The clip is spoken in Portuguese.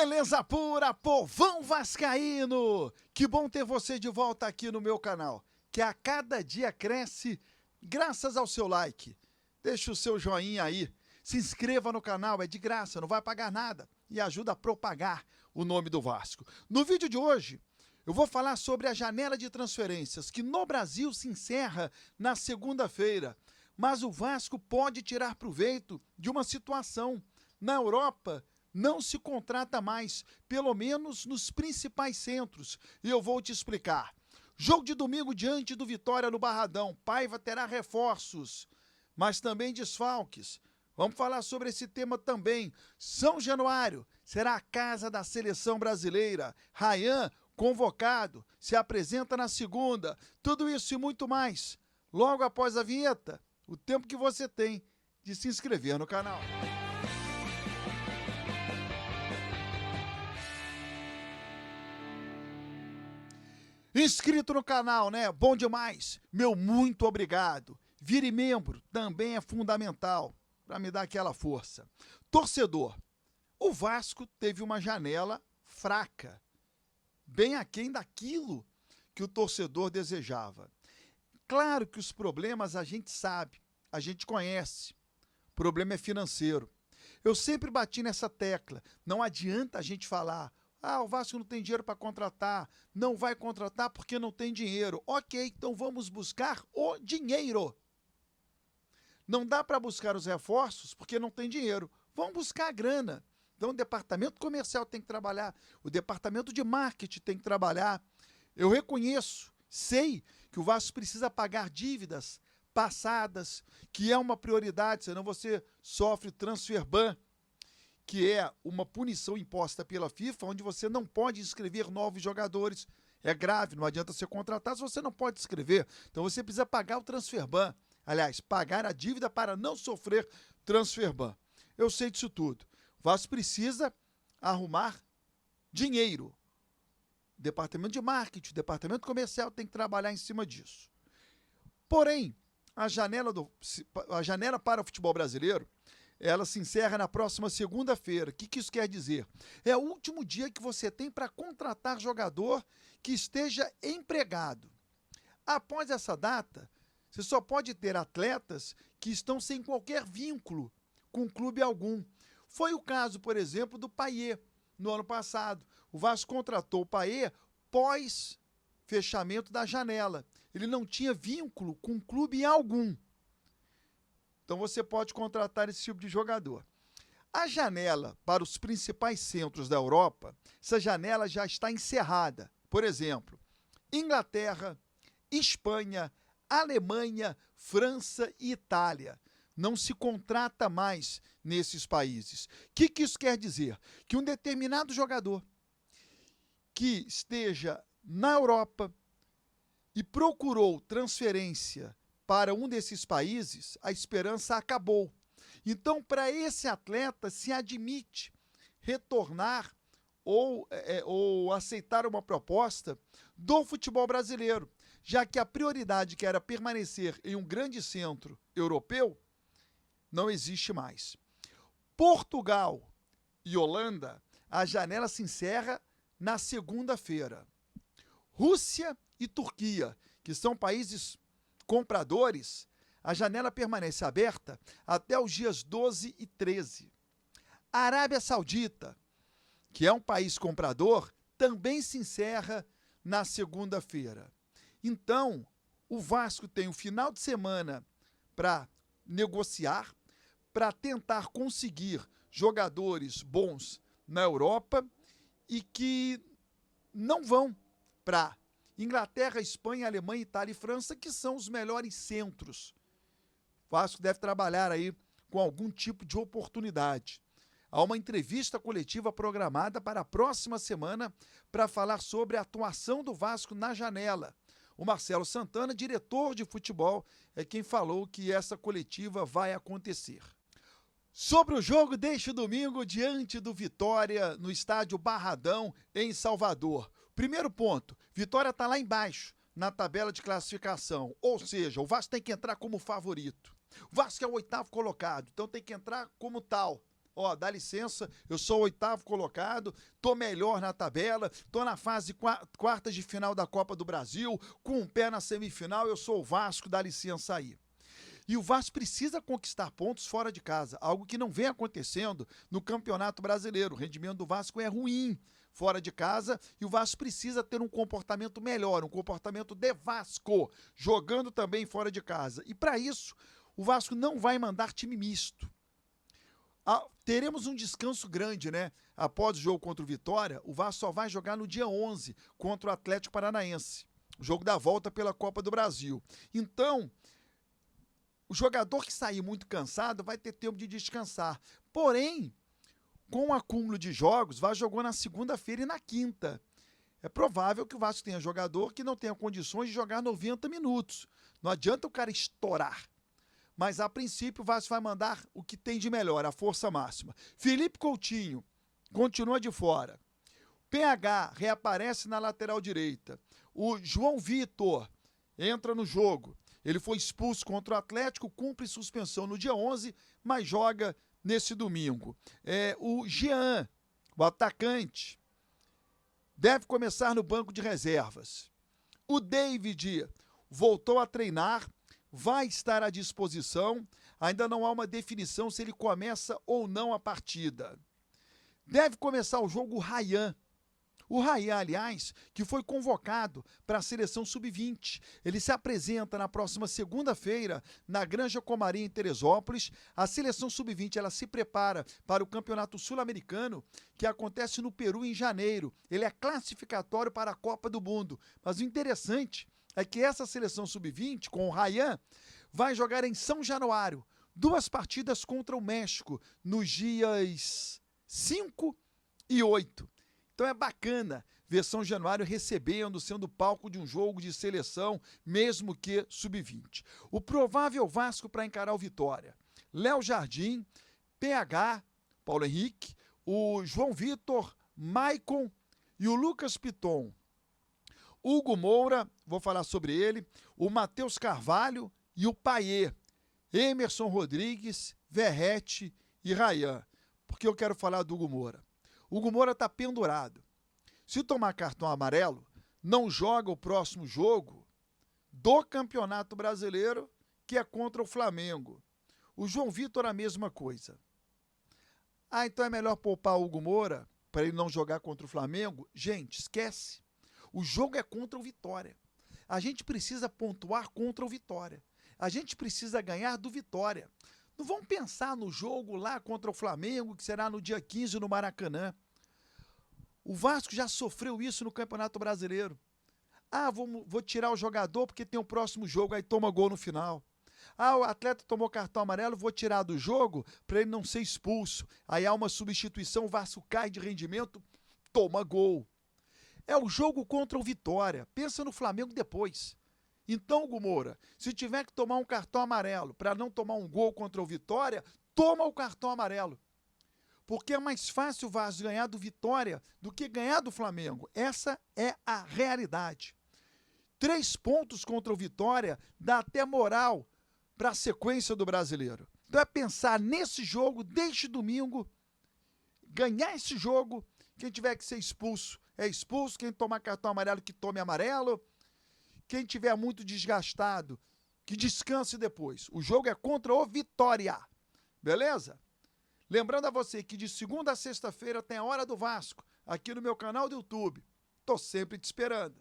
Beleza pura, povão vascaíno! Que bom ter você de volta aqui no meu canal, que a cada dia cresce graças ao seu like. Deixa o seu joinha aí, se inscreva no canal, é de graça, não vai pagar nada e ajuda a propagar o nome do Vasco. No vídeo de hoje, eu vou falar sobre a janela de transferências, que no Brasil se encerra na segunda-feira, mas o Vasco pode tirar proveito de uma situação. Na Europa, não se contrata mais, pelo menos nos principais centros, e eu vou te explicar. Jogo de domingo diante do Vitória no Barradão, Paiva terá reforços, mas também desfalques. Vamos falar sobre esse tema também. São Januário será a casa da seleção brasileira. Ryan, convocado, se apresenta na segunda. Tudo isso e muito mais, logo após a vinheta, o tempo que você tem de se inscrever no canal. Inscrito no canal, né? Bom demais. Meu muito obrigado. Vire membro, também é fundamental para me dar aquela força. Torcedor, o Vasco teve uma janela fraca, bem aquém daquilo que o torcedor desejava. Claro que os problemas a gente sabe, a gente conhece. O problema é financeiro. Eu sempre bati nessa tecla. Não adianta a gente falar: ah, o Vasco não tem dinheiro para contratar, não vai contratar porque não tem dinheiro. Ok, então vamos buscar o dinheiro. Não dá para buscar os reforços porque não tem dinheiro. Vamos buscar a grana. Então o departamento comercial tem que trabalhar, o departamento de marketing tem que trabalhar. Eu reconheço, sei que o Vasco precisa pagar dívidas passadas, que é uma prioridade, senão você sofre transfer ban, que é uma punição imposta pela FIFA, onde você não pode inscrever novos jogadores. É grave, não adianta você contratar se você não pode inscrever. Então você precisa pagar o transfer ban. Aliás, pagar a dívida para não sofrer transfer ban. Eu sei disso tudo. O Vasco precisa arrumar dinheiro. O departamento de marketing, o departamento comercial tem que trabalhar em cima disso. Porém, a janela para o futebol brasileiro, ela se encerra na próxima segunda-feira. O que isso quer dizer? É o último dia que você tem para contratar jogador que esteja empregado. Após essa data, você só pode ter atletas que estão sem qualquer vínculo com clube algum. Foi o caso, por exemplo, do Payet, no ano passado. O Vasco contratou o Payet pós fechamento da janela. Ele não tinha vínculo com clube algum. Então você pode contratar esse tipo de jogador. A janela para os principais centros da Europa, essa janela já está encerrada. Por exemplo, Inglaterra, Espanha, Alemanha, França e Itália. Não se contrata mais nesses países. O que isso quer dizer? Que um determinado jogador que esteja na Europa e procurou transferência para um desses países, a esperança acabou. Então, para esse atleta, se admite retornar ou aceitar uma proposta do futebol brasileiro, já que a prioridade, que era permanecer em um grande centro europeu, não existe mais. Portugal e Holanda, a janela se encerra na segunda-feira. Rússia e Turquia, que são países compradores, a janela permanece aberta até os dias 12 e 13. A Arábia Saudita, que é um país comprador, também se encerra na segunda-feira. Então, o Vasco tem o final de semana para negociar, para tentar conseguir jogadores bons na Europa e que não vão para Inglaterra, Espanha, Alemanha, Itália e França, que são os melhores centros. O Vasco deve trabalhar aí com algum tipo de oportunidade. Há uma entrevista coletiva programada para a próxima semana para falar sobre a atuação do Vasco na janela. O Marcelo Santana, diretor de futebol, é quem falou que essa coletiva vai acontecer. Sobre o jogo deste domingo diante do Vitória no estádio Barradão, em Salvador. Primeiro ponto, Vitória está lá embaixo na tabela de classificação, ou seja, o Vasco tem que entrar como favorito. O Vasco é o 8º colocado, então tem que entrar como tal, Ó, dá licença, eu sou o 8º colocado, tô melhor na tabela, tô na fase quartas de final da Copa do Brasil, com um pé na semifinal, eu sou o Vasco, dá licença aí. E o Vasco precisa conquistar pontos fora de casa, algo que não vem acontecendo no Campeonato Brasileiro. O rendimento do Vasco é ruim fora de casa e o Vasco precisa ter um comportamento melhor, um comportamento de Vasco, jogando também fora de casa. E para isso, o Vasco não vai mandar time misto. Teremos um descanso grande, né? Após o jogo contra o Vitória, o Vasco só vai jogar no dia 11 contra o Atlético Paranaense, o jogo da volta pela Copa do Brasil. Então, o jogador que sair muito cansado vai ter tempo de descansar. Porém, com o acúmulo de jogos, o Vasco jogou na segunda-feira e na quinta. É provável que o Vasco tenha jogador que não tenha condições de jogar 90 minutos. Não adianta o cara estourar. Mas, a princípio, o Vasco vai mandar o que tem de melhor, a força máxima. Felipe Coutinho continua de fora. PH reaparece na lateral direita. O João Vitor entra no jogo. Ele foi expulso contra o Atlético, cumpre suspensão no dia 11, mas joga nesse domingo. O Jean, o atacante, deve começar no banco de reservas. O David voltou a treinar, vai estar à disposição, ainda não há uma definição se ele começa ou não a partida. Deve começar o jogo o Ryan. O Ryan, aliás, que foi convocado para a seleção sub-20. Ele se apresenta na próxima segunda-feira na Granja Comari, em Teresópolis. A seleção sub-20 ela se prepara para o Campeonato Sul-Americano, que acontece no Peru em janeiro. Ele é classificatório para a Copa do Mundo. Mas o interessante é que essa seleção sub-20, com o Ryan, vai jogar em São Januário 2 partidas contra o México, nos dias 5 e 8. Então é bacana ver São Januário recebendo, sendo palco de um jogo de seleção, mesmo que sub-20. O provável Vasco para encarar o Vitória: Léo Jardim, PH, Paulo Henrique, o João Vitor, Maicon e o Lucas Piton. Hugo Moura, vou falar sobre ele, o Matheus Carvalho e o Paier, Emerson Rodrigues, Verrete e Ryan. Porque eu quero falar do Hugo Moura. O Hugo Moura está pendurado. Se tomar cartão amarelo, não joga o próximo jogo do Campeonato Brasileiro, que é contra o Flamengo. O João Vitor, a mesma coisa. Então é melhor poupar o Hugo Moura para ele não jogar contra o Flamengo? Gente, esquece. O jogo é contra o Vitória. A gente precisa pontuar contra o Vitória. A gente precisa ganhar do Vitória. Não vamos pensar no jogo lá contra o Flamengo, que será no dia 15 no Maracanã. O Vasco já sofreu isso no Campeonato Brasileiro. Vou tirar o jogador porque tem o próximo jogo, aí toma gol no final. O atleta tomou cartão amarelo, vou tirar do jogo para ele não ser expulso. Aí há uma substituição, o Vasco cai de rendimento, toma gol. É o jogo contra o Vitória. Pensa no Flamengo depois. Então, Hugo Moura, se tiver que tomar um cartão amarelo para não tomar um gol contra o Vitória, toma o cartão amarelo. Porque é mais fácil o Vasco ganhar do Vitória do que ganhar do Flamengo. Essa é a realidade. 3 pontos contra o Vitória dá até moral para a sequência do Brasileiro. Então é pensar nesse jogo, desde domingo, ganhar esse jogo. Quem tiver que ser expulso é expulso, quem tomar cartão amarelo que tome amarelo. Quem tiver muito desgastado, que descanse depois. O jogo é contra o Vitória. Beleza? Lembrando a você que de segunda a sexta-feira tem a Hora do Vasco, aqui no meu canal do YouTube. Tô sempre te esperando.